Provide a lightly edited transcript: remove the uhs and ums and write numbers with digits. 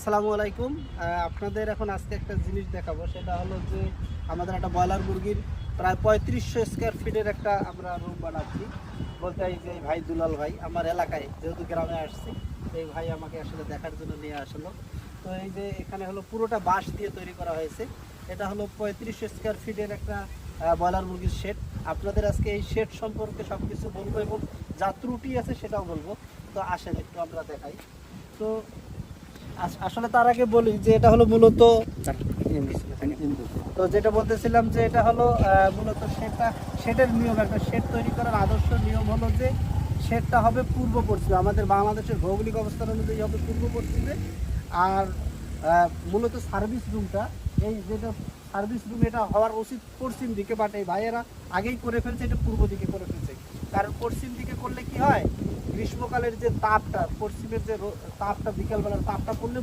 আসসালামু আলাইকুম। আপনাদের এখন আজকে একটা জিনিস দেখাবো, সেটা হলো যে আমাদের একটা ব্রয়লার মুরগির প্রায় 3500 স্কোয়ার ফিটের একটা আমরা রুম বানাচ্ছি। বলতে এই যে এই ভাই দুলাল ভাই আমার এলাকায় যেহেতু গ্রামে আসছি, এই ভাই আমাকে আসলে দেখার জন্য নিয়ে আসলো। তো এই যে এখানে হলো পুরোটা বাঁশ দিয়ে তৈরি করা হয়েছে। এটা হলো 3500 স্কোয়ার ফিটের একটা ব্রয়লার মুরগির শেড। আপনাদের আজকে এই শেড সম্পর্কে সব কিছু বলবো এবং যা ত্রুটি আছে সেটাও বলবো। তো আসেন একটু আমরা দেখাই। তো আসলে তার আগে বলি যে এটা হলো মূলত, তো যেটা বলতেছিলাম যে এটা হলো মূলত শেডের নিয়ম, একটা শেড তৈরি করার আদর্শ নিয়ম হলো যে শেডটা হবে পূর্ব পশ্চিমে, আমাদের বাংলাদেশের ভৌগোলিক অবস্থান অনুযায়ী হবে পূর্ব পশ্চিমে। আর মূলত সার্ভিস রুমটা, এই যেটা সার্ভিস রুম, এটা হওয়ার উচিত পশ্চিম দিকে, বাট এই ভাইয়েরা আগেই করে ফেলছে, এটা পূর্ব দিকে করে ফেলছে। কারণ পশ্চিম দিকে করলে কি হয়, গ্রীষ্মকালের যে তাপটা, পশ্চিমের যে তাপটা, বিকালবেলার তাপটা পড়লে